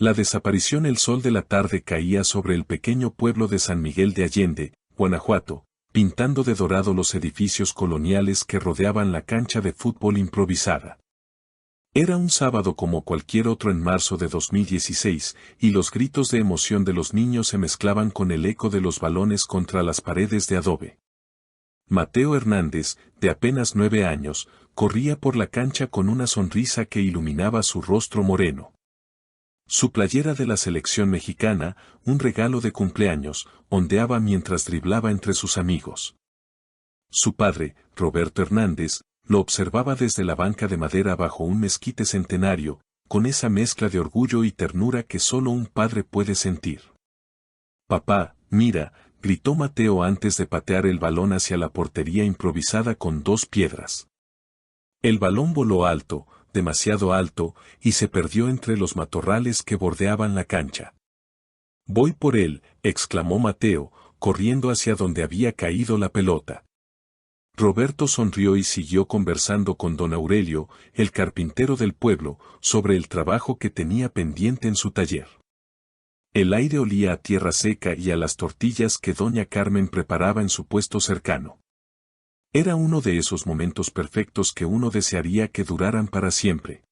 La desaparición. El sol de la tarde caía sobre el pequeño pueblo de San Miguel de Allende, Guanajuato, pintando de dorado los edificios coloniales que rodeaban la cancha de fútbol improvisada. Era un sábado como cualquier otro en marzo de 2016, y los gritos de emoción de los niños se mezclaban con el eco de los balones contra las paredes de adobe. Mateo Hernández, de apenas 9 años, corría por la cancha con una sonrisa que iluminaba su rostro moreno. Su playera de la selección mexicana, un regalo de cumpleaños, ondeaba mientras driblaba entre sus amigos. Su padre, Roberto Hernández, lo observaba desde la banca de madera bajo un mezquite centenario, con esa mezcla de orgullo y ternura que solo un padre puede sentir. «Papá, mira», gritó Mateo antes de patear el balón hacia la portería improvisada con 2 piedras. El balón voló alto, demasiado alto, y se perdió entre los matorrales que bordeaban la cancha. «Voy por él», exclamó Mateo, corriendo hacia donde había caído la pelota. Roberto sonrió y siguió conversando con don Aurelio, el carpintero del pueblo, sobre el trabajo que tenía pendiente en su taller. El aire olía a tierra seca y a las tortillas que doña Carmen preparaba en su puesto cercano. Era uno de esos momentos perfectos que uno desearía que duraran para siempre.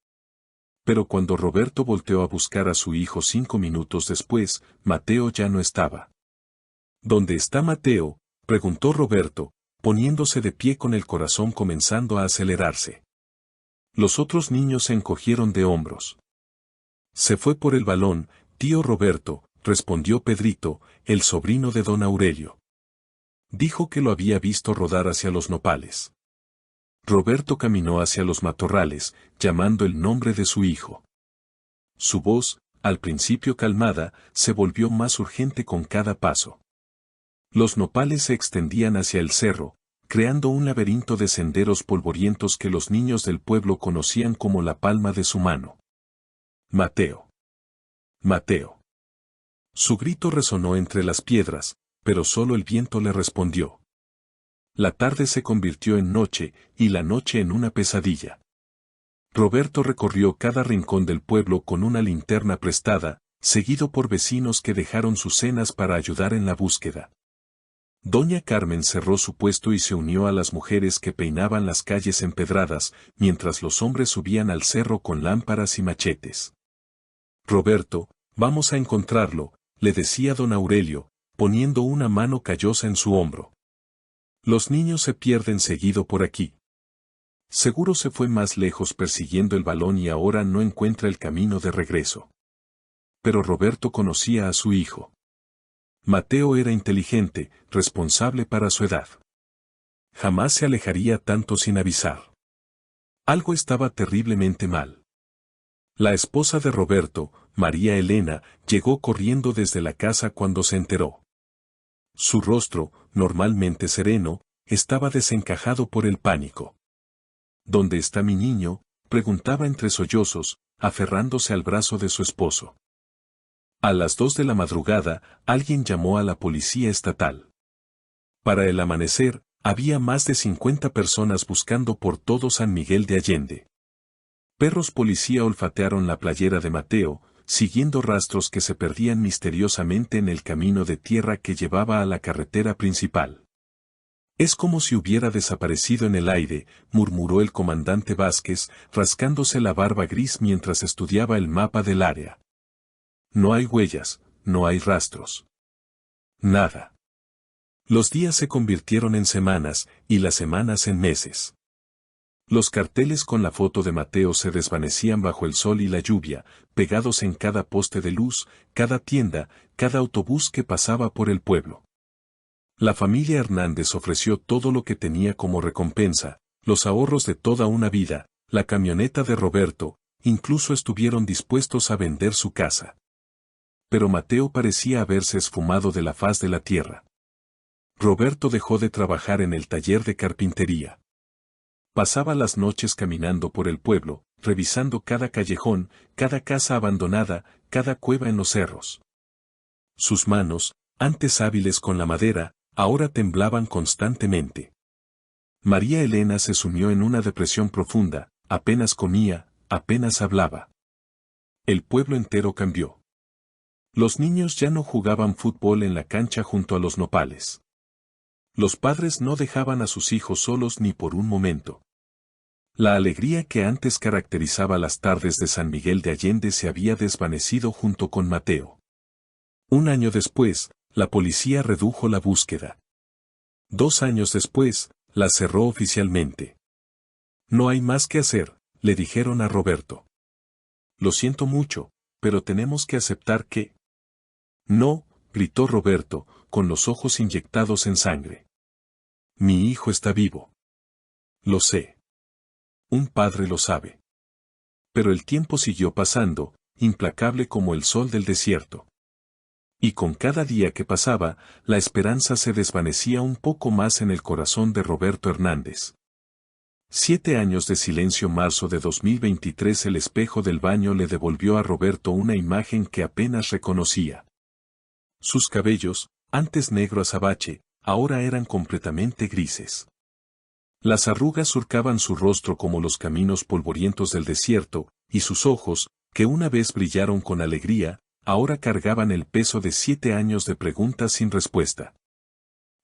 Pero cuando Roberto volteó a buscar a su hijo 5 minutos después, Mateo ya no estaba. «¿Dónde está Mateo?», preguntó Roberto, poniéndose de pie con el corazón comenzando a acelerarse. Los otros niños se encogieron de hombros. «Se fue por el balón, tío Roberto», respondió Pedrito, el sobrino de don Aurelio. «Dijo que lo había visto rodar hacia los nopales». Roberto caminó hacia los matorrales, llamando el nombre de su hijo. Su voz, al principio calmada, se volvió más urgente con cada paso. Los nopales se extendían hacia el cerro, creando un laberinto de senderos polvorientos que los niños del pueblo conocían como la palma de su mano. «Mateo. Mateo». Su grito resonó entre las piedras, pero solo el viento le respondió. La tarde se convirtió en noche, y la noche en una pesadilla. Roberto recorrió cada rincón del pueblo con una linterna prestada, seguido por vecinos que dejaron sus cenas para ayudar en la búsqueda. Doña Carmen cerró su puesto y se unió a las mujeres que peinaban las calles empedradas, mientras los hombres subían al cerro con lámparas y machetes. «Roberto, vamos a encontrarlo», le decía don Aurelio, poniendo una mano callosa en su hombro. «Los niños se pierden seguido por aquí. Seguro se fue más lejos persiguiendo el balón y ahora no encuentra el camino de regreso». Pero Roberto conocía a su hijo. Mateo era inteligente, responsable para su edad. Jamás se alejaría tanto sin avisar. Algo estaba terriblemente mal. La esposa de Roberto, María Elena, llegó corriendo desde la casa cuando se enteró. Su rostro, normalmente sereno, estaba desencajado por el pánico. «¿Dónde está mi niño?», preguntaba entre sollozos, aferrándose al brazo de su esposo. A las 2 de la madrugada, alguien llamó a la policía estatal. Para el amanecer, había más de 50 personas buscando por todo San Miguel de Allende. Perros policía olfatearon la playera de Mateo, siguiendo rastros que se perdían misteriosamente en el camino de tierra que llevaba a la carretera principal. «Es como si hubiera desaparecido en el aire», murmuró el comandante Vázquez, rascándose la barba gris mientras estudiaba el mapa del área. «No hay huellas, no hay rastros. Nada». Los días se convirtieron en semanas, y las semanas en meses. Los carteles con la foto de Mateo se desvanecían bajo el sol y la lluvia, pegados en cada poste de luz, cada tienda, cada autobús que pasaba por el pueblo. La familia Hernández ofreció todo lo que tenía como recompensa, los ahorros de toda una vida, la camioneta de Roberto, incluso estuvieron dispuestos a vender su casa. Pero Mateo parecía haberse esfumado de la faz de la tierra. Roberto dejó de trabajar en el taller de carpintería. Pasaba las noches caminando por el pueblo, revisando cada callejón, cada casa abandonada, cada cueva en los cerros. Sus manos, antes hábiles con la madera, ahora temblaban constantemente. María Elena se sumió en una depresión profunda, apenas comía, apenas hablaba. El pueblo entero cambió. Los niños ya no jugaban fútbol en la cancha junto a los nopales. Los padres no dejaban a sus hijos solos ni por un momento. La alegría que antes caracterizaba las tardes de San Miguel de Allende se había desvanecido junto con Mateo. Un año después, la policía redujo la búsqueda. 2 años después, la cerró oficialmente. No hay más que hacer, le dijeron a Roberto. Lo siento mucho, pero tenemos que aceptar que... No, gritó Roberto, con los ojos inyectados en sangre. Mi hijo está vivo. Lo sé. Un padre lo sabe. Pero el tiempo siguió pasando, implacable como el sol del desierto. Y con cada día que pasaba, la esperanza se desvanecía un poco más en el corazón de Roberto Hernández. 7 años de silencio. Marzo de 2023. El espejo del baño le devolvió a Roberto una imagen que apenas reconocía. Sus cabellos, antes negro azabache, ahora eran completamente grises. Las arrugas surcaban su rostro como los caminos polvorientos del desierto, y sus ojos, que una vez brillaron con alegría, ahora cargaban el peso de 7 años de preguntas sin respuesta.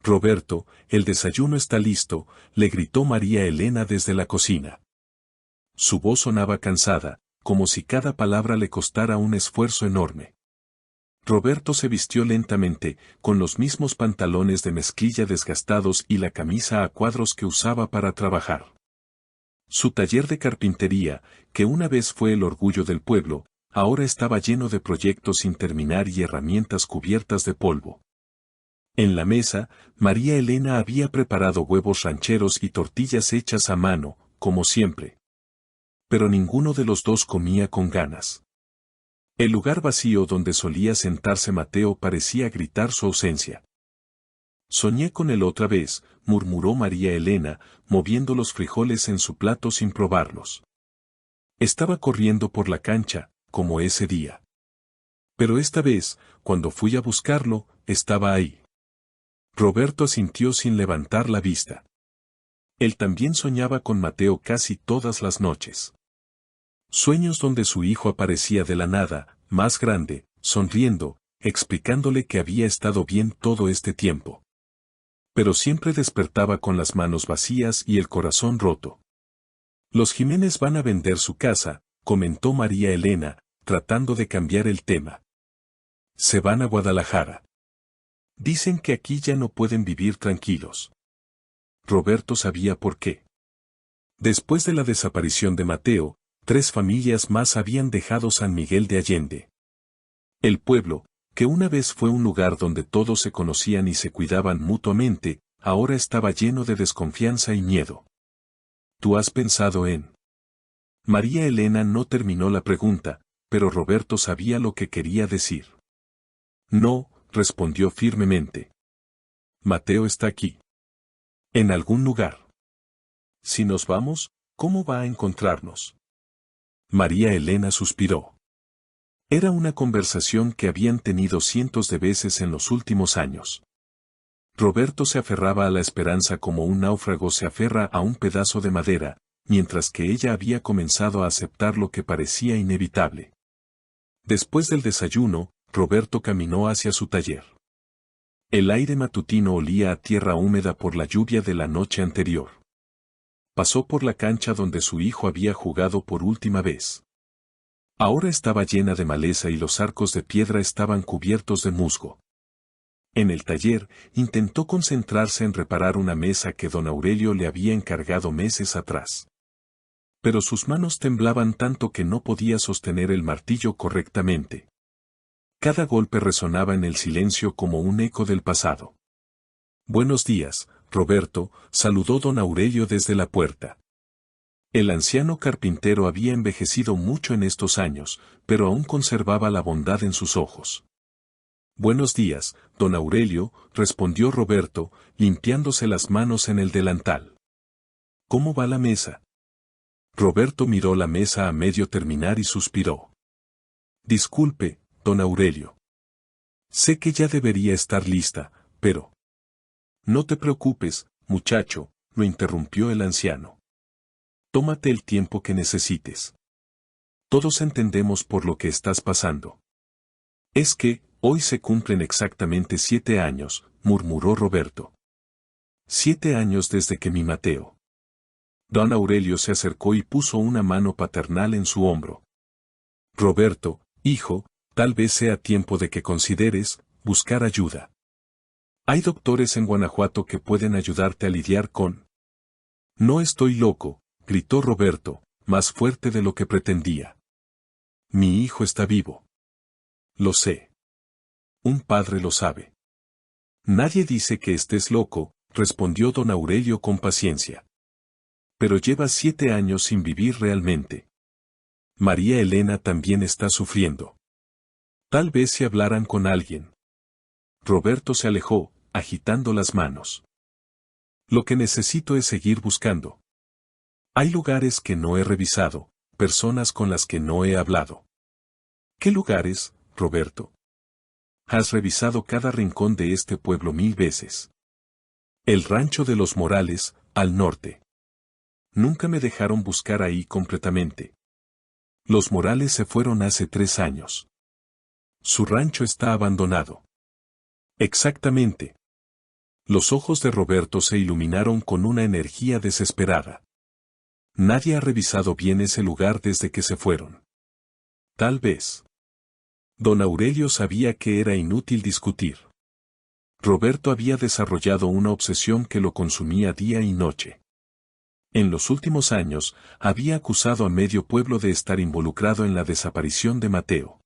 Roberto, el desayuno está listo, le gritó María Elena desde la cocina. Su voz sonaba cansada, como si cada palabra le costara un esfuerzo enorme. Roberto se vistió lentamente, con los mismos pantalones de mezclilla desgastados y la camisa a cuadros que usaba para trabajar. Su taller de carpintería, que una vez fue el orgullo del pueblo, ahora estaba lleno de proyectos sin terminar y herramientas cubiertas de polvo. En la mesa, María Elena había preparado huevos rancheros y tortillas hechas a mano, como siempre. Pero ninguno de los dos comía con ganas. El lugar vacío donde solía sentarse Mateo parecía gritar su ausencia. Soñé con él otra vez, murmuró María Elena, moviendo los frijoles en su plato sin probarlos. Estaba corriendo por la cancha, como ese día. Pero esta vez, cuando fui a buscarlo, estaba ahí. Roberto asintió sin levantar la vista. Él también soñaba con Mateo casi todas las noches. Sueños donde su hijo aparecía de la nada, más grande, sonriendo, explicándole que había estado bien todo este tiempo. Pero siempre despertaba con las manos vacías y el corazón roto. Los Jiménez van a vender su casa, comentó María Elena, tratando de cambiar el tema. Se van a Guadalajara. Dicen que aquí ya no pueden vivir tranquilos. Roberto sabía por qué. Después de la desaparición de Mateo, 3 familias más habían dejado San Miguel de Allende. El pueblo, que una vez fue un lugar donde todos se conocían y se cuidaban mutuamente, ahora estaba lleno de desconfianza y miedo. ¿Tú has pensado en...? María Elena no terminó la pregunta, pero Roberto sabía lo que quería decir. No, respondió firmemente. Mateo está aquí. En algún lugar. Si nos vamos, ¿cómo va a encontrarnos? María Elena suspiró. Era una conversación que habían tenido cientos de veces en los últimos años. Roberto se aferraba a la esperanza como un náufrago se aferra a un pedazo de madera, mientras que ella había comenzado a aceptar lo que parecía inevitable. Después del desayuno, Roberto caminó hacia su taller. El aire matutino olía a tierra húmeda por la lluvia de la noche anterior. Pasó por la cancha donde su hijo había jugado por última vez. Ahora estaba llena de maleza y los arcos de piedra estaban cubiertos de musgo. En el taller, intentó concentrarse en reparar una mesa que don Aurelio le había encargado meses atrás. Pero sus manos temblaban tanto que no podía sostener el martillo correctamente. Cada golpe resonaba en el silencio como un eco del pasado. Buenos días, Roberto, saludó don Aurelio desde la puerta. El anciano carpintero había envejecido mucho en estos años, pero aún conservaba la bondad en sus ojos. Buenos días, don Aurelio, respondió Roberto, limpiándose las manos en el delantal. ¿Cómo va la mesa? Roberto miró la mesa a medio terminar y suspiró. Disculpe, don Aurelio. Sé que ya debería estar lista, pero... No te preocupes, muchacho, lo interrumpió el anciano. Tómate el tiempo que necesites. Todos entendemos por lo que estás pasando. Es que, hoy se cumplen exactamente 7 años, murmuró Roberto. 7 años desde que mi Mateo. Don Aurelio se acercó y puso una mano paternal en su hombro. Roberto, hijo, tal vez sea tiempo de que consideres buscar ayuda. Hay doctores en Guanajuato que pueden ayudarte a lidiar con... No estoy loco, gritó Roberto, más fuerte de lo que pretendía. Mi hijo está vivo. Lo sé. Un padre lo sabe. Nadie dice que estés loco, respondió don Aurelio con paciencia. Pero llevas 7 años sin vivir realmente. María Elena también está sufriendo. Tal vez si hablaran con alguien. Roberto se alejó, agitando las manos. Lo que necesito es seguir buscando. Hay lugares que no he revisado, personas con las que no he hablado. ¿Qué lugares, Roberto? Has revisado cada rincón de este pueblo 1000 veces. El rancho de los Morales, al norte. Nunca me dejaron buscar ahí completamente. Los Morales se fueron hace 3 años. Su rancho está abandonado. Exactamente. Los ojos de Roberto se iluminaron con una energía desesperada. Nadie ha revisado bien ese lugar desde que se fueron. Tal vez. Don Aurelio sabía que era inútil discutir. Roberto había desarrollado una obsesión que lo consumía día y noche. En los últimos años, había acusado a medio pueblo de estar involucrado en la desaparición de Mateo.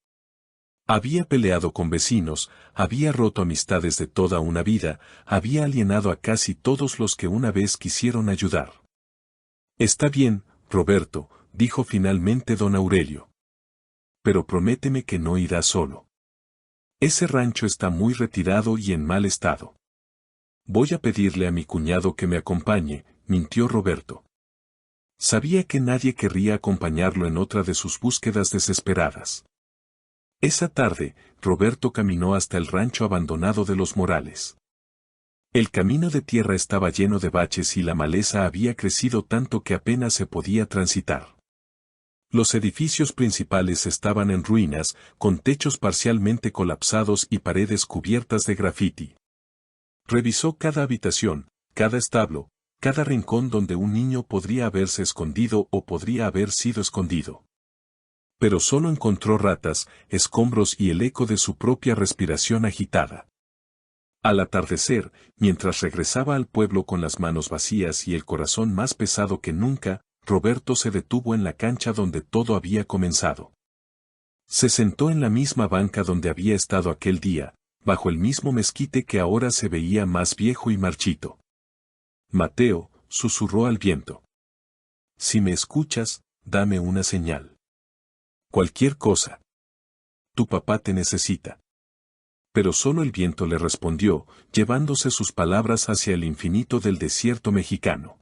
Había peleado con vecinos, había roto amistades de toda una vida, había alienado a casi todos los que una vez quisieron ayudar. Está bien, Roberto, dijo finalmente don Aurelio. Pero prométeme que no irás solo. Ese rancho está muy retirado y en mal estado. Voy a pedirle a mi cuñado que me acompañe, mintió Roberto. Sabía que nadie querría acompañarlo en otra de sus búsquedas desesperadas. Esa tarde, Roberto caminó hasta el rancho abandonado de los Morales. El camino de tierra estaba lleno de baches y la maleza había crecido tanto que apenas se podía transitar. Los edificios principales estaban en ruinas, con techos parcialmente colapsados y paredes cubiertas de grafiti. Revisó cada habitación, cada establo, cada rincón donde un niño podría haberse escondido o podría haber sido escondido. Pero solo encontró ratas, escombros y el eco de su propia respiración agitada. Al atardecer, mientras regresaba al pueblo con las manos vacías y el corazón más pesado que nunca, Roberto se detuvo en la cancha donde todo había comenzado. Se sentó en la misma banca donde había estado aquel día, bajo el mismo mezquite que ahora se veía más viejo y marchito. Mateo, susurró al viento. Si me escuchas, dame una señal. Cualquier cosa. Tu papá te necesita. Pero solo el viento le respondió, llevándose sus palabras hacia el infinito del desierto mexicano.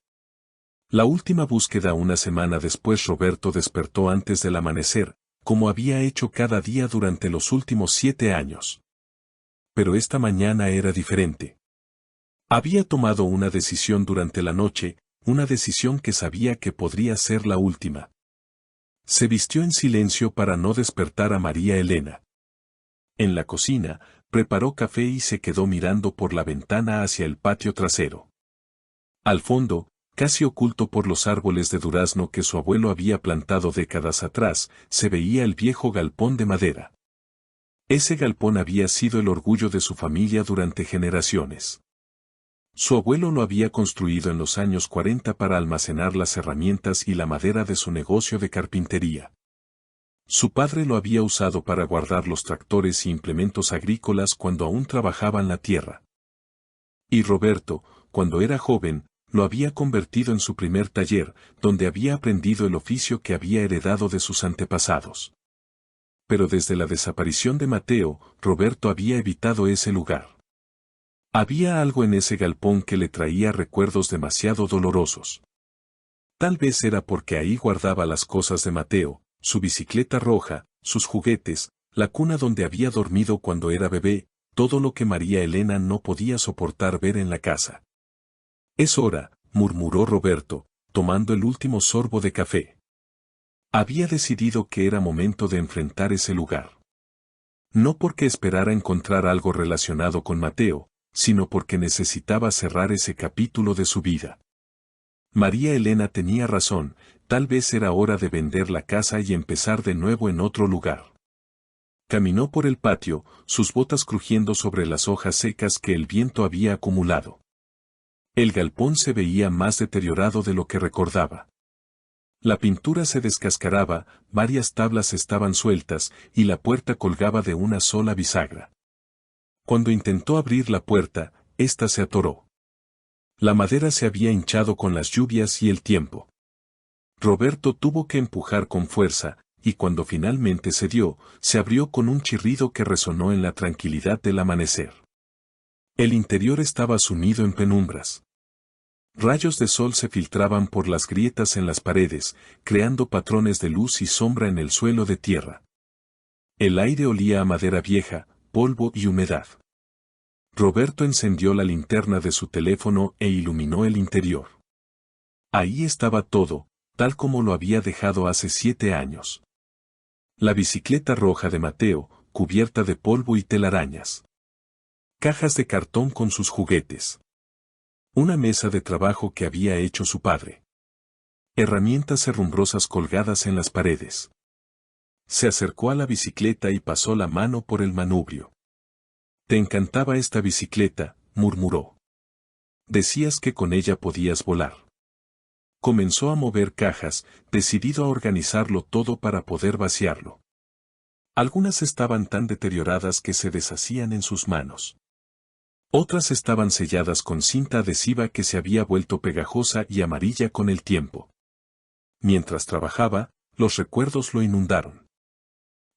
La última búsqueda una semana después Roberto despertó antes del amanecer, como había hecho cada día durante los últimos 7 años. Pero esta mañana era diferente. Había tomado una decisión durante la noche, una decisión que sabía que podría ser la última. Se vistió en silencio para no despertar a María Elena. En la cocina, preparó café y se quedó mirando por la ventana hacia el patio trasero. Al fondo, casi oculto por los árboles de durazno que su abuelo había plantado décadas atrás, se veía el viejo galpón de madera. Ese galpón había sido el orgullo de su familia durante generaciones. Su abuelo lo había construido en los años 40 para almacenar las herramientas y la madera de su negocio de carpintería. Su padre lo había usado para guardar los tractores y implementos agrícolas cuando aún trabajaban la tierra. Y Roberto, cuando era joven, lo había convertido en su primer taller, donde había aprendido el oficio que había heredado de sus antepasados. Pero desde la desaparición de Mateo, Roberto había evitado ese lugar. Había algo en ese galpón que le traía recuerdos demasiado dolorosos. Tal vez era porque ahí guardaba las cosas de Mateo, su bicicleta roja, sus juguetes, la cuna donde había dormido cuando era bebé, todo lo que María Elena no podía soportar ver en la casa. Es hora, murmuró Roberto, tomando el último sorbo de café. Había decidido que era momento de enfrentar ese lugar. No porque esperara encontrar algo relacionado con Mateo, sino porque necesitaba cerrar ese capítulo de su vida. María Elena tenía razón, tal vez era hora de vender la casa y empezar de nuevo en otro lugar. Caminó por el patio, sus botas crujiendo sobre las hojas secas que el viento había acumulado. El galpón se veía más deteriorado de lo que recordaba. La pintura se descascaraba, varias tablas estaban sueltas y la puerta colgaba de una sola bisagra. Cuando intentó abrir la puerta, ésta se atoró. La madera se había hinchado con las lluvias y el tiempo. Roberto tuvo que empujar con fuerza, y cuando finalmente cedió, se abrió con un chirrido que resonó en la tranquilidad del amanecer. El interior estaba sumido en penumbras. Rayos de sol se filtraban por las grietas en las paredes, creando patrones de luz y sombra en el suelo de tierra. El aire olía a madera vieja, polvo y humedad. Roberto encendió la linterna de su teléfono e iluminó el interior. Ahí estaba todo, tal como lo había dejado hace 7 años. La bicicleta roja de Mateo, cubierta de polvo y telarañas. Cajas de cartón con sus juguetes. Una mesa de trabajo que había hecho su padre. Herramientas herrumbrosas colgadas en las paredes. Se acercó a la bicicleta y pasó la mano por el manubrio. «Te encantaba esta bicicleta», murmuró. «Decías que con ella podías volar». Comenzó a mover cajas, decidido a organizarlo todo para poder vaciarlo. Algunas estaban tan deterioradas que se deshacían en sus manos. Otras estaban selladas con cinta adhesiva que se había vuelto pegajosa y amarilla con el tiempo. Mientras trabajaba, los recuerdos lo inundaron.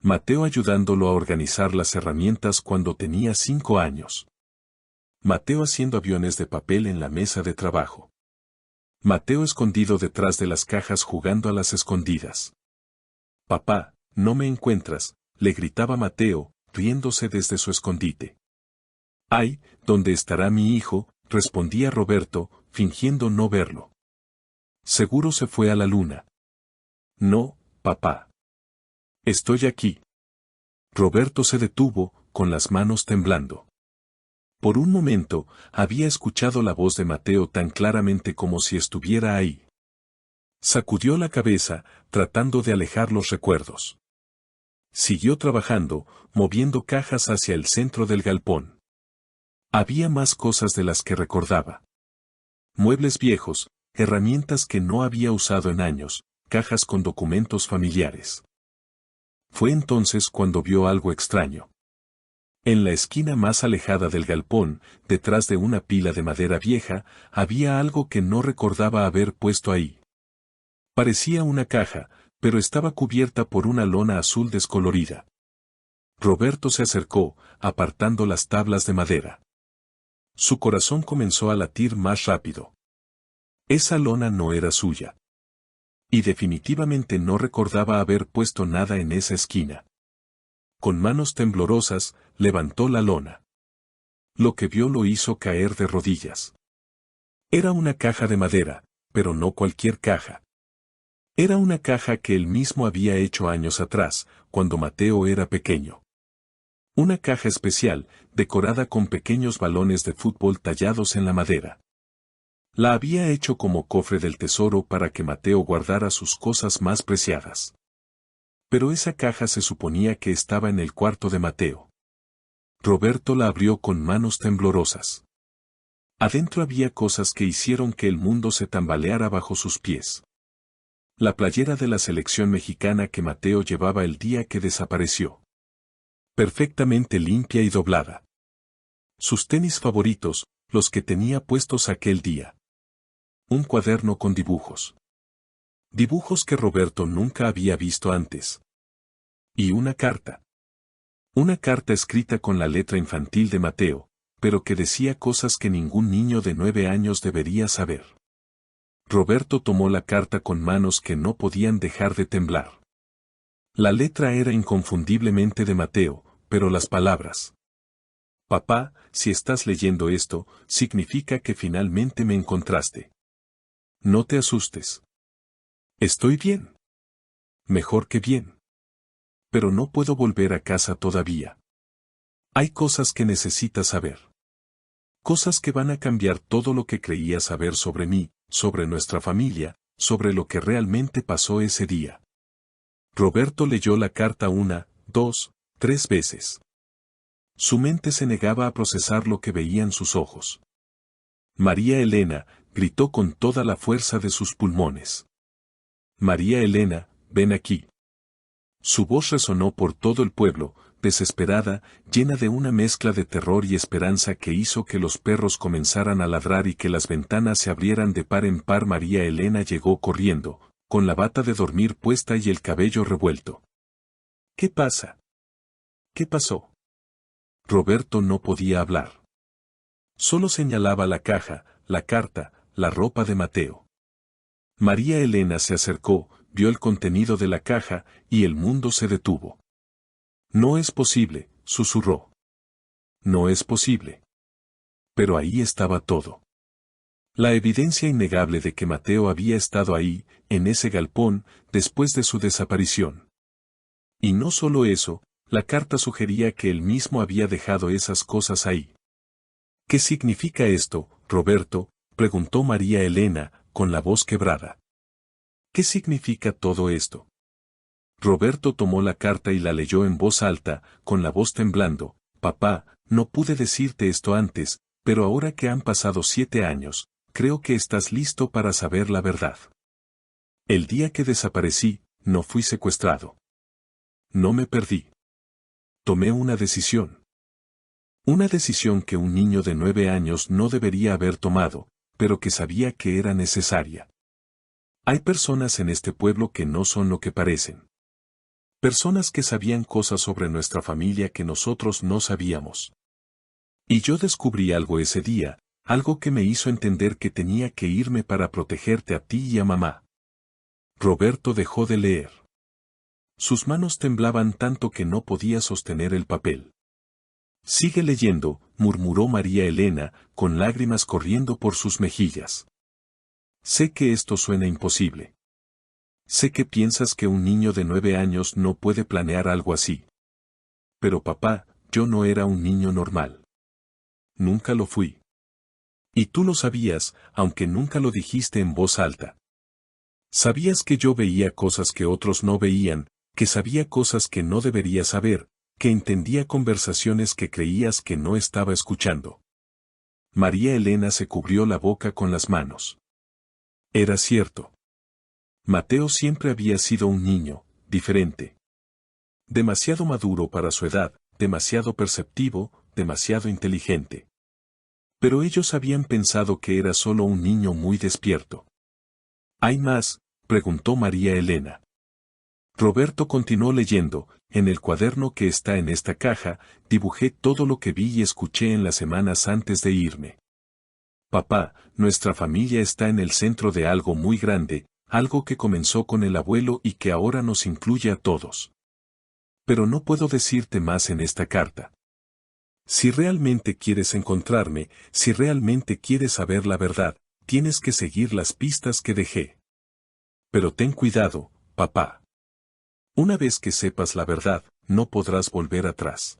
Mateo ayudándolo a organizar las herramientas cuando tenía 5 años. Mateo haciendo aviones de papel en la mesa de trabajo. Mateo escondido detrás de las cajas jugando a las escondidas. «Papá, no me encuentras», le gritaba Mateo, riéndose desde su escondite. «Ay, ¿dónde estará mi hijo?», respondía Roberto, fingiendo no verlo. «Seguro se fue a la luna». «No, papá. Estoy aquí». Roberto se detuvo, con las manos temblando. Por un momento, había escuchado la voz de Mateo tan claramente como si estuviera ahí. Sacudió la cabeza, tratando de alejar los recuerdos. Siguió trabajando, moviendo cajas hacia el centro del galpón. Había más cosas de las que recordaba. Muebles viejos, herramientas que no había usado en años, cajas con documentos familiares. Fue entonces cuando vio algo extraño. En la esquina más alejada del galpón, detrás de una pila de madera vieja, había algo que no recordaba haber puesto ahí. Parecía una caja, pero estaba cubierta por una lona azul descolorida. Roberto se acercó, apartando las tablas de madera. Su corazón comenzó a latir más rápido. Esa lona no era suya. Y definitivamente no recordaba haber puesto nada en esa esquina. Con manos temblorosas, levantó la lona. Lo que vio lo hizo caer de rodillas. Era una caja de madera, pero no cualquier caja. Era una caja que él mismo había hecho años atrás, cuando Mateo era pequeño. Una caja especial, decorada con pequeños balones de fútbol tallados en la madera. La había hecho como cofre del tesoro para que Mateo guardara sus cosas más preciadas. Pero esa caja se suponía que estaba en el cuarto de Mateo. Roberto la abrió con manos temblorosas. Adentro había cosas que hicieron que el mundo se tambaleara bajo sus pies. La playera de la selección mexicana que Mateo llevaba el día que desapareció. Perfectamente limpia y doblada. Sus tenis favoritos, los que tenía puestos aquel día. Un cuaderno con dibujos. Dibujos que Roberto nunca había visto antes. Y una carta. Una carta escrita con la letra infantil de Mateo, pero que decía cosas que ningún niño de 9 años debería saber. Roberto tomó la carta con manos que no podían dejar de temblar. La letra era inconfundiblemente de Mateo, pero las palabras. «Papá, si estás leyendo esto, significa que finalmente me encontraste. No te asustes. Estoy bien». Mejor que bien. Pero no puedo volver a casa todavía. Hay cosas que necesitas saber. Cosas que van a cambiar todo lo que creías saber sobre mí, sobre nuestra familia, sobre lo que realmente pasó ese día. Roberto leyó la carta 1, 2, 3 veces. Su mente se negaba a procesar lo que veían sus ojos. María Elena, gritó con toda la fuerza de sus pulmones. María Elena, ven aquí. Su voz resonó por todo el pueblo, desesperada, llena de una mezcla de terror y esperanza que hizo que los perros comenzaran a ladrar y que las ventanas se abrieran de par en par. María Elena llegó corriendo, con la bata de dormir puesta y el cabello revuelto. ¿Qué pasa? ¿Qué pasó? Roberto no podía hablar. Solo señalaba la caja, la carta, la ropa de Mateo. María Elena se acercó, vio el contenido de la caja, y el mundo se detuvo. No es posible, susurró. No es posible. Pero ahí estaba todo. La evidencia innegable de que Mateo había estado ahí, en ese galpón, después de su desaparición. Y no solo eso, la carta sugería que él mismo había dejado esas cosas ahí. ¿Qué significa esto, Roberto?, preguntó María Elena, con la voz quebrada. ¿Qué significa todo esto? Roberto tomó la carta y la leyó en voz alta, con la voz temblando. Papá, no pude decirte esto antes, pero ahora que han pasado 7 años, creo que estás listo para saber la verdad. El día que desaparecí, no fui secuestrado. No me perdí. Tomé una decisión. Una decisión que un niño de 9 años no debería haber tomado, pero que sabía que era necesaria. Hay personas en este pueblo que no son lo que parecen. Personas que sabían cosas sobre nuestra familia que nosotros no sabíamos. Y yo descubrí algo ese día, algo que me hizo entender que tenía que irme para protegerte a ti y a mamá. Roberto dejó de leer. Sus manos temblaban tanto que no podía sostener el papel. Sigue leyendo, murmuró María Elena, con lágrimas corriendo por sus mejillas. Sé que esto suena imposible. Sé que piensas que un niño de 9 años no puede planear algo así. Pero papá, yo no era un niño normal. Nunca lo fui. Y tú lo sabías, aunque nunca lo dijiste en voz alta. Sabías que yo veía cosas que otros no veían, que sabía cosas que no debería saber, que entendía conversaciones que creías que no estaba escuchando. María Elena se cubrió la boca con las manos. Era cierto. Mateo siempre había sido un niño, diferente. Demasiado maduro para su edad, demasiado perceptivo, demasiado inteligente. Pero ellos habían pensado que era solo un niño muy despierto. ¿Hay más?, preguntó María Elena. Roberto continuó leyendo. En el cuaderno que está en esta caja, dibujé todo lo que vi y escuché en las semanas antes de irme. Papá, nuestra familia está en el centro de algo muy grande, algo que comenzó con el abuelo y que ahora nos incluye a todos. Pero no puedo decirte más en esta carta. Si realmente quieres encontrarme, si realmente quieres saber la verdad, tienes que seguir las pistas que dejé. Pero ten cuidado, papá. Una vez que sepas la verdad, no podrás volver atrás.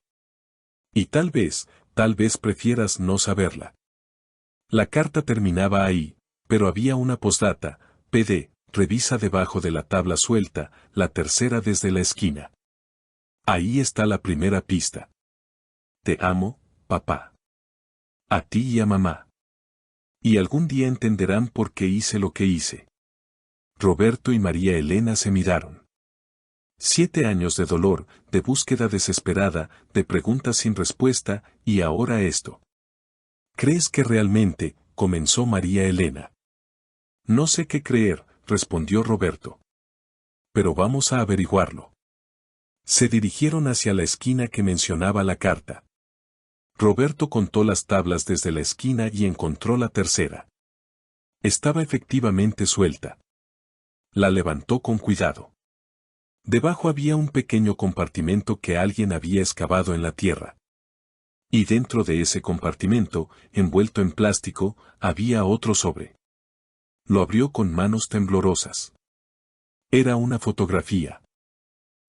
Y tal vez prefieras no saberla. La carta terminaba ahí, pero había una postdata. PD, revisa debajo de la tabla suelta, la tercera desde la esquina. Ahí está la primera pista. Te amo, papá. A ti y a mamá. Y algún día entenderán por qué hice lo que hice. Roberto y María Elena se miraron. 7 años de dolor, de búsqueda desesperada, de preguntas sin respuesta, y ahora esto. ¿Crees que realmente?, comenzó María Elena. No sé qué creer, respondió Roberto. Pero vamos a averiguarlo. Se dirigieron hacia la esquina que mencionaba la carta. Roberto contó las tablas desde la esquina y encontró la tercera. Estaba efectivamente suelta. La levantó con cuidado. Debajo había un pequeño compartimento que alguien había excavado en la tierra. Y dentro de ese compartimento, envuelto en plástico, había otro sobre. Lo abrió con manos temblorosas. Era una fotografía.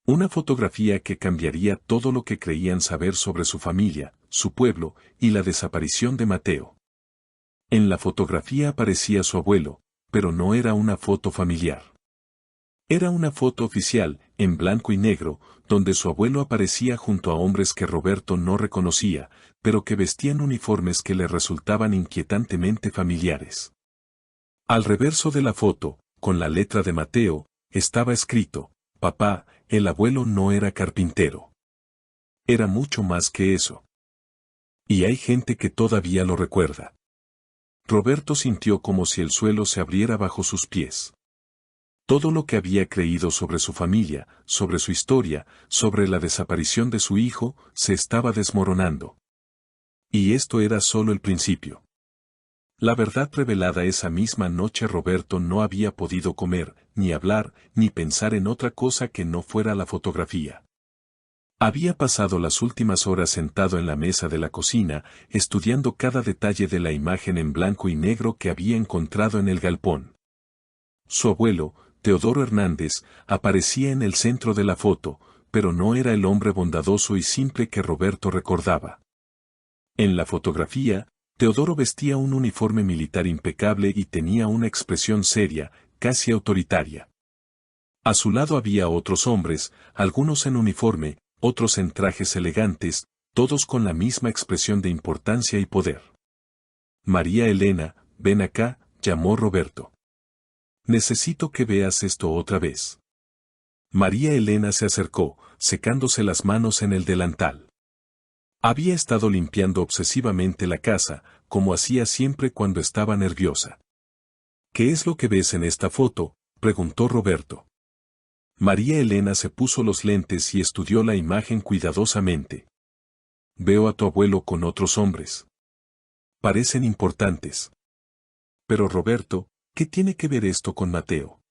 Una fotografía que cambiaría todo lo que creían saber sobre su familia, su pueblo y la desaparición de Mateo. En la fotografía aparecía su abuelo, pero no era una foto familiar. Era una foto oficial, en blanco y negro, donde su abuelo aparecía junto a hombres que Roberto no reconocía, pero que vestían uniformes que le resultaban inquietantemente familiares. Al reverso de la foto, con la letra de Mateo, estaba escrito: «Papá, el abuelo no era carpintero. Era mucho más que eso». Y hay gente que todavía lo recuerda. Roberto sintió como si el suelo se abriera bajo sus pies. Todo lo que había creído sobre su familia, sobre su historia, sobre la desaparición de su hijo, se estaba desmoronando. Y esto era solo el principio. La verdad revelada esa misma noche: Roberto no había podido comer, ni hablar, ni pensar en otra cosa que no fuera la fotografía. Había pasado las últimas horas sentado en la mesa de la cocina, estudiando cada detalle de la imagen en blanco y negro que había encontrado en el galpón. Su abuelo, Teodoro Hernández, aparecía en el centro de la foto, pero no era el hombre bondadoso y simple que Roberto recordaba. En la fotografía, Teodoro vestía un uniforme militar impecable y tenía una expresión seria, casi autoritaria. A su lado había otros hombres, algunos en uniforme, otros en trajes elegantes, todos con la misma expresión de importancia y poder. «María Elena, ven acá», llamó Roberto. «Necesito que veas esto otra vez». María Elena se acercó, secándose las manos en el delantal. Había estado limpiando obsesivamente la casa, como hacía siempre cuando estaba nerviosa. «¿Qué es lo que ves en esta foto?», preguntó Roberto. María Elena se puso los lentes y estudió la imagen cuidadosamente. «Veo a tu abuelo con otros hombres. Parecen importantes». «Pero Roberto, ¿qué tiene que ver esto con Mateo?».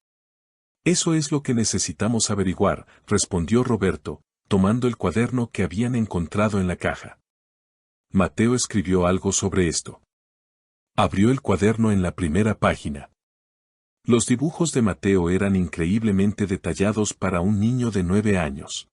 «Eso es lo que necesitamos averiguar», respondió Roberto, tomando el cuaderno que habían encontrado en la caja. Mateo escribió algo sobre esto. Abrió el cuaderno en la primera página. Los dibujos de Mateo eran increíblemente detallados para un niño de 9 años.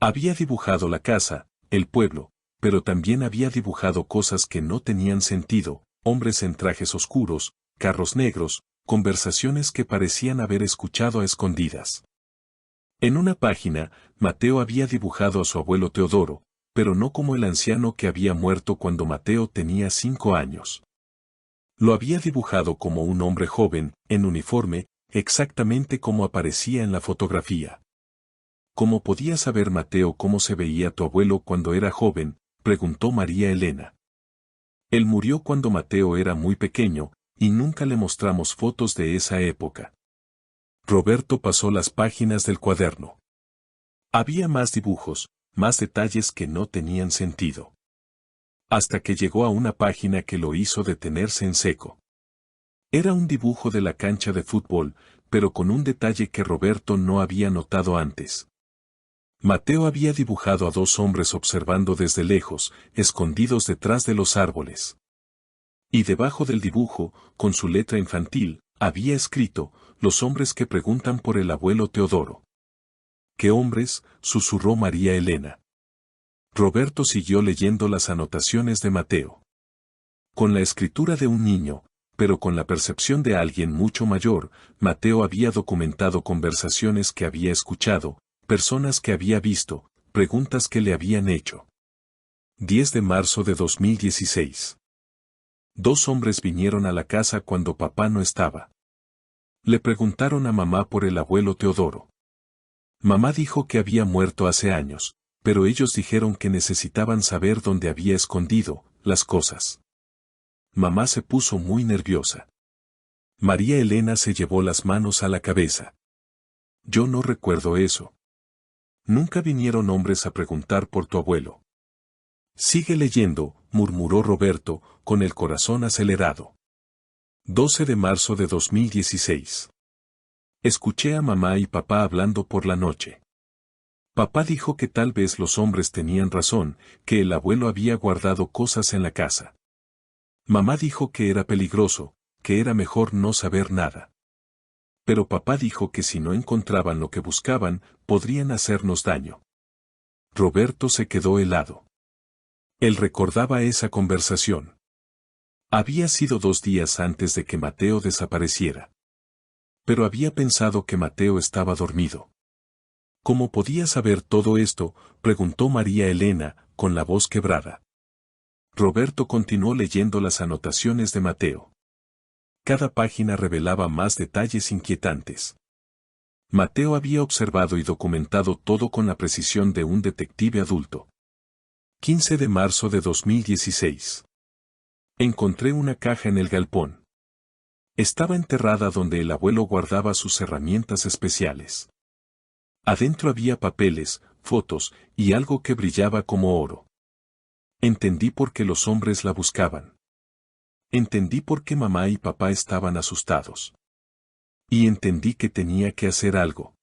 Había dibujado la casa, el pueblo, pero también había dibujado cosas que no tenían sentido: hombres en trajes oscuros, carros negros, conversaciones que parecían haber escuchado a escondidas. En una página, Mateo había dibujado a su abuelo Teodoro, pero no como el anciano que había muerto cuando Mateo tenía 5 años. Lo había dibujado como un hombre joven, en uniforme, exactamente como aparecía en la fotografía. «¿Cómo podía saber Mateo cómo se veía tu abuelo cuando era joven?», preguntó María Elena. «Él murió cuando Mateo era muy pequeño, y nunca le mostramos fotos de esa época». Roberto pasó las páginas del cuaderno. Había más dibujos, más detalles que no tenían sentido. Hasta que llegó a una página que lo hizo detenerse en seco. Era un dibujo de la cancha de fútbol, pero con un detalle que Roberto no había notado antes. Mateo había dibujado a 2 hombres observando desde lejos, escondidos detrás de los árboles. Y debajo del dibujo, con su letra infantil, había escrito: «Los hombres que preguntan por el abuelo Teodoro». «¿Qué hombres?», susurró María Elena. Roberto siguió leyendo las anotaciones de Mateo. Con la escritura de un niño, pero con la percepción de alguien mucho mayor, Mateo había documentado conversaciones que había escuchado, personas que había visto, preguntas que le habían hecho. 10 de marzo de 2016. 2 hombres vinieron a la casa cuando papá no estaba. Le preguntaron a mamá por el abuelo Teodoro. Mamá dijo que había muerto hace años, pero ellos dijeron que necesitaban saber dónde había escondido las cosas. Mamá se puso muy nerviosa. María Elena se llevó las manos a la cabeza. «Yo no recuerdo eso. Nunca vinieron hombres a preguntar por tu abuelo». «Sigue leyendo», murmuró Roberto, con el corazón acelerado. 12 de marzo de 2016. Escuché a mamá y papá hablando por la noche. Papá dijo que tal vez los hombres tenían razón, que el abuelo había guardado cosas en la casa. Mamá dijo que era peligroso, que era mejor no saber nada. Pero papá dijo que si no encontraban lo que buscaban, podrían hacernos daño. Roberto se quedó helado. Él recordaba esa conversación. Había sido 2 días antes de que Mateo desapareciera. Pero había pensado que Mateo estaba dormido. ¿Cómo podía saber todo esto?, preguntó María Elena, con la voz quebrada. Roberto continuó leyendo las anotaciones de Mateo. Cada página revelaba más detalles inquietantes. Mateo había observado y documentado todo con la precisión de un detective adulto. 15 de marzo de 2016. Encontré una caja en el galpón. Estaba enterrada donde el abuelo guardaba sus herramientas especiales. Adentro había papeles, fotos, y algo que brillaba como oro. Entendí por qué los hombres la buscaban. Entendí por qué mamá y papá estaban asustados. Y entendí que tenía que hacer algo.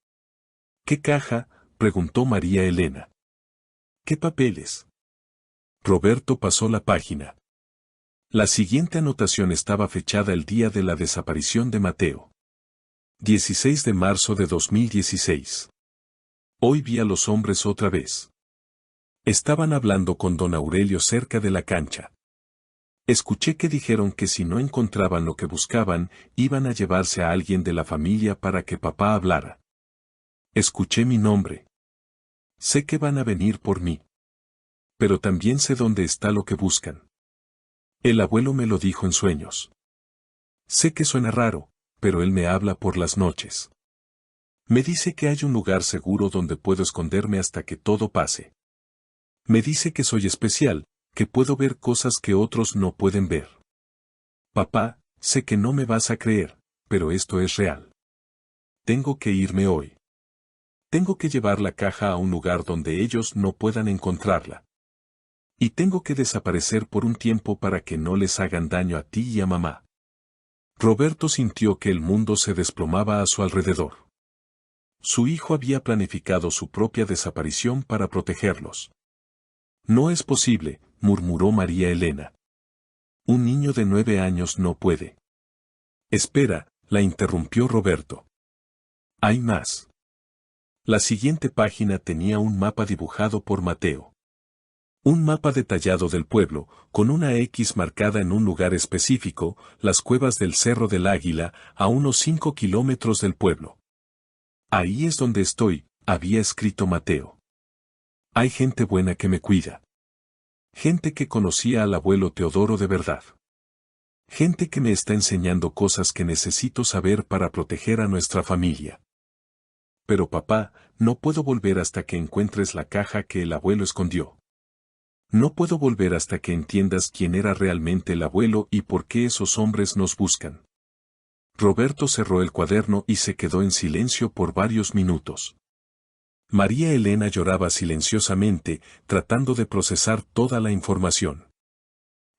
¿Qué caja?, preguntó María Elena. ¿Qué papeles? Roberto pasó la página. La siguiente anotación estaba fechada el día de la desaparición de Mateo. 16 de marzo de 2016. Hoy vi a los hombres otra vez. Estaban hablando con don Aurelio cerca de la cancha. Escuché que dijeron que si no encontraban lo que buscaban, iban a llevarse a alguien de la familia para que papá hablara. Escuché mi nombre. Sé que van a venir por mí. Pero también sé dónde está lo que buscan. El abuelo me lo dijo en sueños. Sé que suena raro, pero él me habla por las noches. Me dice que hay un lugar seguro donde puedo esconderme hasta que todo pase. Me dice que soy especial, que puedo ver cosas que otros no pueden ver. Papá, sé que no me vas a creer, pero esto es real. Tengo que irme hoy. Tengo que llevar la caja a un lugar donde ellos no puedan encontrarla. Y tengo que desaparecer por un tiempo para que no les hagan daño a ti y a mamá. Roberto sintió que el mundo se desplomaba a su alrededor. Su hijo había planificado su propia desaparición para protegerlos. No es posible, murmuró María Elena. Un niño de 9 años no puede. Espera, la interrumpió Roberto. Hay más. La siguiente página tenía un mapa dibujado por Mateo. Un mapa detallado del pueblo, con una X marcada en un lugar específico, las cuevas del Cerro del Águila, a unos 5 kilómetros del pueblo. Ahí es donde estoy, había escrito Mateo. Hay gente buena que me cuida. Gente que conocía al abuelo Teodoro de verdad. Gente que me está enseñando cosas que necesito saber para proteger a nuestra familia. Pero papá, no puedo volver hasta que encuentres la caja que el abuelo escondió. No puedo volver hasta que entiendas quién era realmente el abuelo y por qué esos hombres nos buscan. Roberto cerró el cuaderno y se quedó en silencio por varios minutos. María Elena lloraba silenciosamente, tratando de procesar toda la información.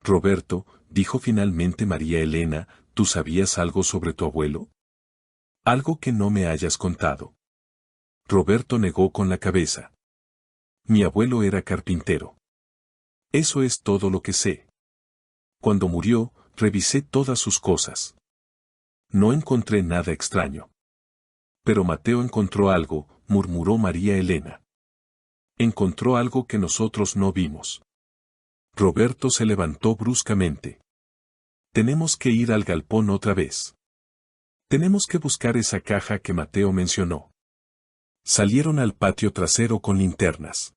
Roberto, dijo finalmente María Elena, ¿tú sabías algo sobre tu abuelo? Algo que no me hayas contado. Roberto negó con la cabeza. Mi abuelo era carpintero. Eso es todo lo que sé. Cuando murió, revisé todas sus cosas. No encontré nada extraño. Pero Mateo encontró algo, murmuró María Elena. Encontró algo que nosotros no vimos. Roberto se levantó bruscamente. Tenemos que ir al galpón otra vez. Tenemos que buscar esa caja que Mateo mencionó. Salieron al patio trasero con linternas.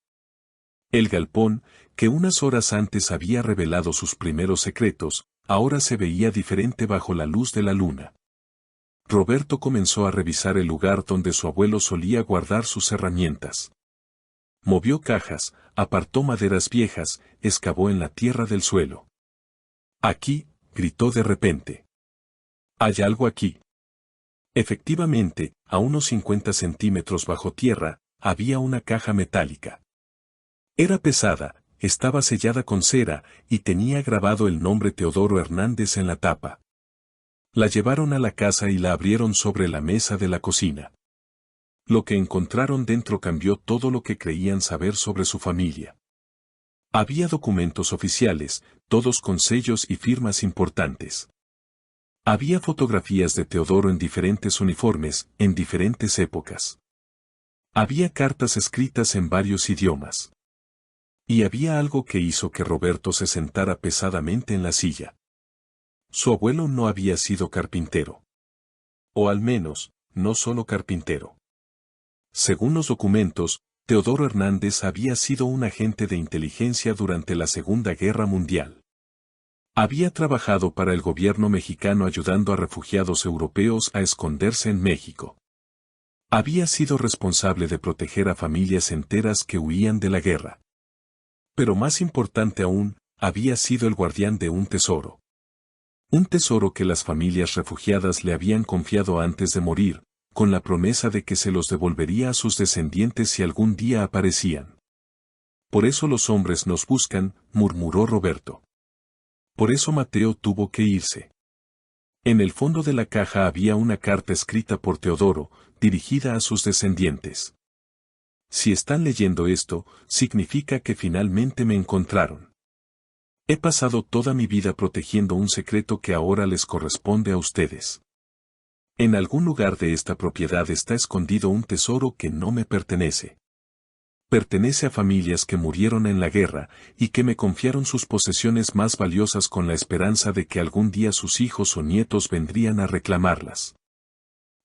El galpón, que unas horas antes había revelado sus primeros secretos, ahora se veía diferente bajo la luz de la luna. Roberto comenzó a revisar el lugar donde su abuelo solía guardar sus herramientas. Movió cajas, apartó maderas viejas, excavó en la tierra del suelo. Aquí, gritó de repente. Hay algo aquí. Efectivamente, a unos 50 centímetros bajo tierra, había una caja metálica. Era pesada, estaba sellada con cera, y tenía grabado el nombre Teodoro Hernández en la tapa. La llevaron a la casa y la abrieron sobre la mesa de la cocina. Lo que encontraron dentro cambió todo lo que creían saber sobre su familia. Había documentos oficiales, todos con sellos y firmas importantes. Había fotografías de Teodoro en diferentes uniformes, en diferentes épocas. Había cartas escritas en varios idiomas. Y había algo que hizo que Roberto se sentara pesadamente en la silla. Su abuelo no había sido carpintero. O al menos, no solo carpintero. Según los documentos, Teodoro Hernández había sido un agente de inteligencia durante la Segunda Guerra Mundial. Había trabajado para el gobierno mexicano ayudando a refugiados europeos a esconderse en México. Había sido responsable de proteger a familias enteras que huían de la guerra. Pero más importante aún, había sido el guardián de un tesoro. Un tesoro que las familias refugiadas le habían confiado antes de morir, con la promesa de que se los devolvería a sus descendientes si algún día aparecían. Por eso los hombres nos buscan, murmuró Roberto. Por eso Mateo tuvo que irse. En el fondo de la caja había una carta escrita por Teodoro, dirigida a sus descendientes. Si están leyendo esto, significa que finalmente me encontraron. He pasado toda mi vida protegiendo un secreto que ahora les corresponde a ustedes. En algún lugar de esta propiedad está escondido un tesoro que no me pertenece. Pertenece a familias que murieron en la guerra y que me confiaron sus posesiones más valiosas con la esperanza de que algún día sus hijos o nietos vendrían a reclamarlas.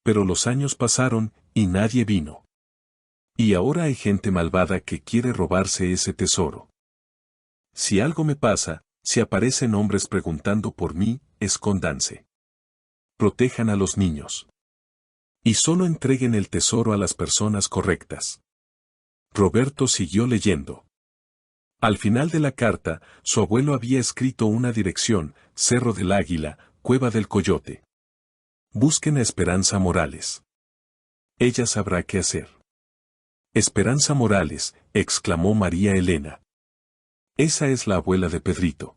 Pero los años pasaron y nadie vino. Y ahora hay gente malvada que quiere robarse ese tesoro. Si algo me pasa, si aparecen hombres preguntando por mí, escóndanse. Protejan a los niños. Y solo entreguen el tesoro a las personas correctas. Roberto siguió leyendo. Al final de la carta, su abuelo había escrito una dirección: Cerro del Águila, Cueva del Coyote. Busquen a Esperanza Morales. Ella sabrá qué hacer. Esperanza Morales, exclamó María Elena. Esa es la abuela de Pedrito.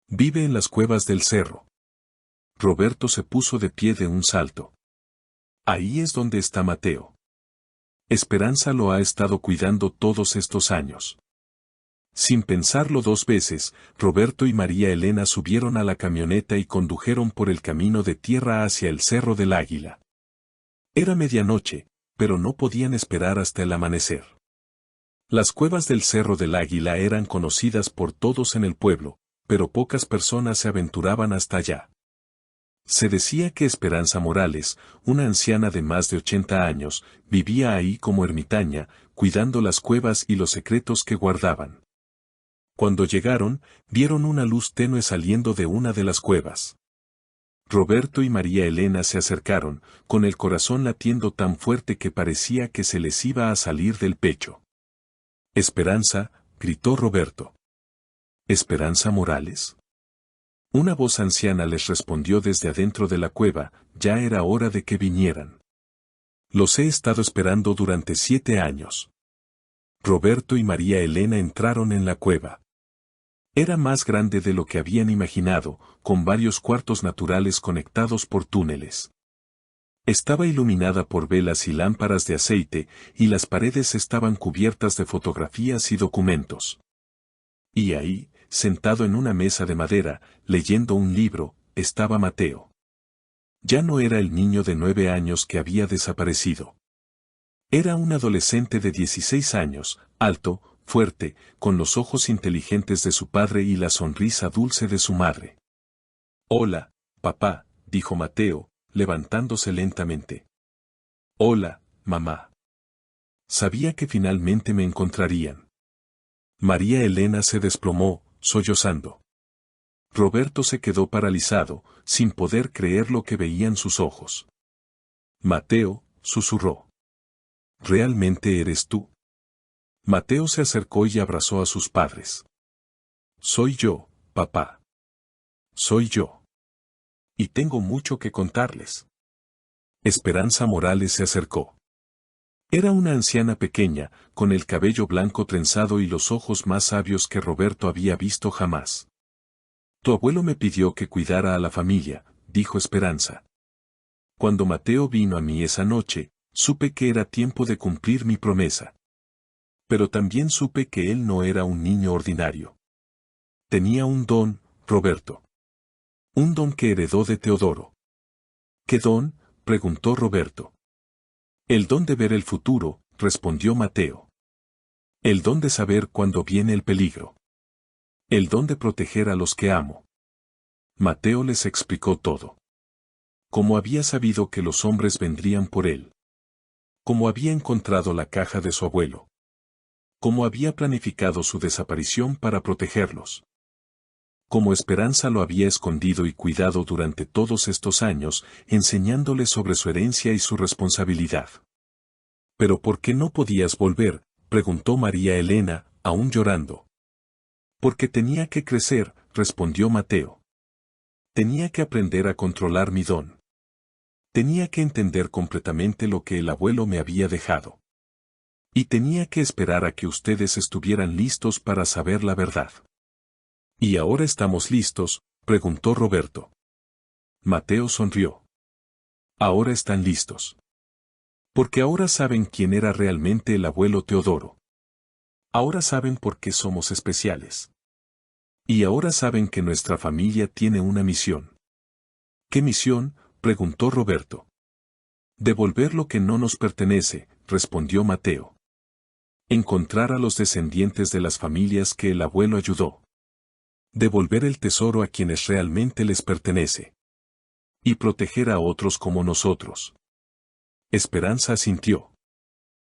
Vive en las cuevas del cerro. Roberto se puso de pie de un salto. Ahí es donde está Mateo. Esperanza lo ha estado cuidando todos estos años. Sin pensarlo dos veces, Roberto y María Elena subieron a la camioneta y condujeron por el camino de tierra hacia el Cerro del Águila. Era medianoche, pero no podían esperar hasta el amanecer. Las cuevas del Cerro del Águila eran conocidas por todos en el pueblo, pero pocas personas se aventuraban hasta allá. Se decía que Esperanza Morales, una anciana de más de 80 años, vivía ahí como ermitaña, cuidando las cuevas y los secretos que guardaban. Cuando llegaron, vieron una luz tenue saliendo de una de las cuevas. Roberto y María Elena se acercaron, con el corazón latiendo tan fuerte que parecía que se les iba a salir del pecho. «Esperanza», gritó Roberto. «¿Esperanza Morales?». Una voz anciana les respondió desde adentro de la cueva: «Ya era hora de que vinieran. Los he estado esperando durante 7 años». Roberto y María Elena entraron en la cueva. Era más grande de lo que habían imaginado, con varios cuartos naturales conectados por túneles. Estaba iluminada por velas y lámparas de aceite, y las paredes estaban cubiertas de fotografías y documentos. Y ahí, sentado en una mesa de madera, leyendo un libro, estaba Mateo. Ya no era el niño de 9 años que había desaparecido. Era un adolescente de 16 años, alto, fuerte, con los ojos inteligentes de su padre y la sonrisa dulce de su madre. «Hola, papá», dijo Mateo, levantándose lentamente. «Hola, mamá». Sabía que finalmente me encontrarían. María Elena se desplomó, sollozando. Roberto se quedó paralizado, sin poder creer lo que veían sus ojos. «Mateo», susurró. «¿Realmente eres tú?». Mateo se acercó y abrazó a sus padres. «Soy yo, papá. Soy yo. Y tengo mucho que contarles». Esperanza Morales se acercó. Era una anciana pequeña, con el cabello blanco trenzado y los ojos más sabios que Roberto había visto jamás. «Tu abuelo me pidió que cuidara a la familia», dijo Esperanza. «Cuando Mateo vino a mí esa noche, supe que era tiempo de cumplir mi promesa. Pero también supe que él no era un niño ordinario. Tenía un don, Roberto. Un don que heredó de Teodoro. ¿Qué don?, preguntó Roberto. El don de ver el futuro, respondió Mateo. El don de saber cuándo viene el peligro. El don de proteger a los que amo. Mateo les explicó todo. Cómo había sabido que los hombres vendrían por él. Cómo había encontrado la caja de su abuelo. Cómo había planificado su desaparición para protegerlos. Cómo Esperanza lo había escondido y cuidado durante todos estos años, enseñándole sobre su herencia y su responsabilidad. ¿Pero por qué no podías volver?, preguntó María Elena, aún llorando. Porque tenía que crecer, respondió Mateo. Tenía que aprender a controlar mi don. Tenía que entender completamente lo que el abuelo me había dejado. Y tenía que esperar a que ustedes estuvieran listos para saber la verdad. ¿Y ahora estamos listos?, preguntó Roberto. Mateo sonrió. Ahora están listos. Porque ahora saben quién era realmente el abuelo Teodoro. Ahora saben por qué somos especiales. Y ahora saben que nuestra familia tiene una misión. ¿Qué misión?, preguntó Roberto. Devolver lo que no nos pertenece, respondió Mateo. Encontrar a los descendientes de las familias que el abuelo ayudó. Devolver el tesoro a quienes realmente les pertenece. Y proteger a otros como nosotros. Esperanza asintió.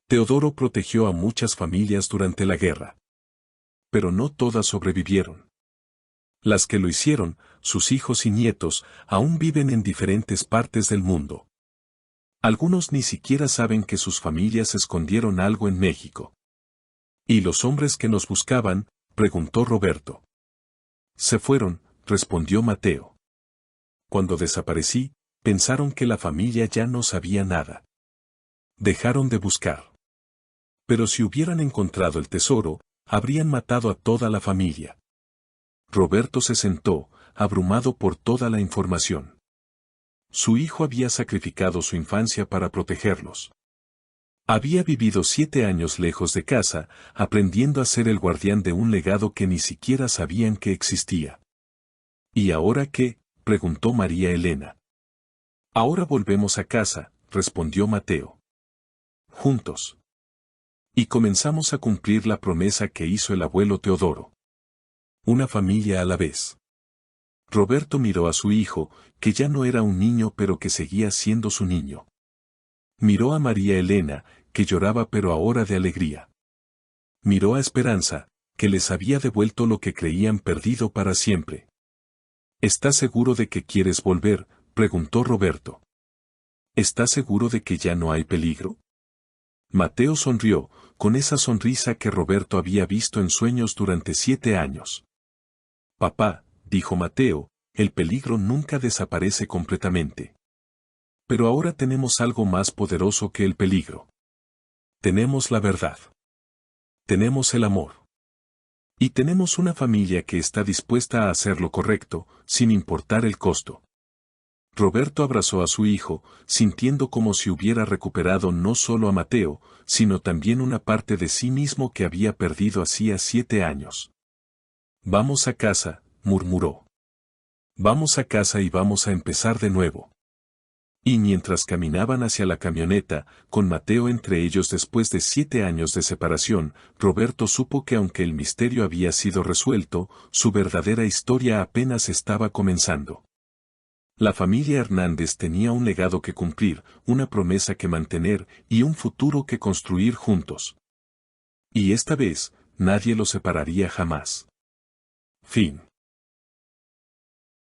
Teodoro protegió a muchas familias durante la guerra. Pero no todas sobrevivieron. Las que lo hicieron, sus hijos y nietos, aún viven en diferentes partes del mundo. Algunos ni siquiera saben que sus familias escondieron algo en México. ¿Y los hombres que nos buscaban?, preguntó Roberto. Se fueron, respondió Mateo. Cuando desaparecí, pensaron que la familia ya no sabía nada. Dejaron de buscar. Pero si hubieran encontrado el tesoro, habrían matado a toda la familia. Roberto se sentó, abrumado por toda la información. Su hijo había sacrificado su infancia para protegerlos. Había vivido 7 años lejos de casa, aprendiendo a ser el guardián de un legado que ni siquiera sabían que existía. ¿Y ahora qué?, preguntó María Elena. Ahora volvemos a casa, respondió Mateo. Juntos. Y comenzamos a cumplir la promesa que hizo el abuelo Teodoro. Una familia a la vez. Roberto miró a su hijo, que ya no era un niño pero que seguía siendo su niño. Miró a María Elena, que lloraba pero ahora de alegría. Miró a Esperanza, que les había devuelto lo que creían perdido para siempre. ¿Estás seguro de que quieres volver?, preguntó Roberto. ¿Estás seguro de que ya no hay peligro? Mateo sonrió, con esa sonrisa que Roberto había visto en sueños durante 7 años. Papá, dijo Mateo, el peligro nunca desaparece completamente. Pero ahora tenemos algo más poderoso que el peligro. Tenemos la verdad. Tenemos el amor. Y tenemos una familia que está dispuesta a hacer lo correcto, sin importar el costo. Roberto abrazó a su hijo, sintiendo como si hubiera recuperado no solo a Mateo, sino también una parte de sí mismo que había perdido hacía 7 años. Vamos a casa, murmuró. Vamos a casa y vamos a empezar de nuevo. Y mientras caminaban hacia la camioneta, con Mateo entre ellos después de 7 años de separación, Roberto supo que aunque el misterio había sido resuelto, su verdadera historia apenas estaba comenzando. La familia Hernández tenía un legado que cumplir, una promesa que mantener y un futuro que construir juntos. Y esta vez, nadie los separaría jamás. Fin.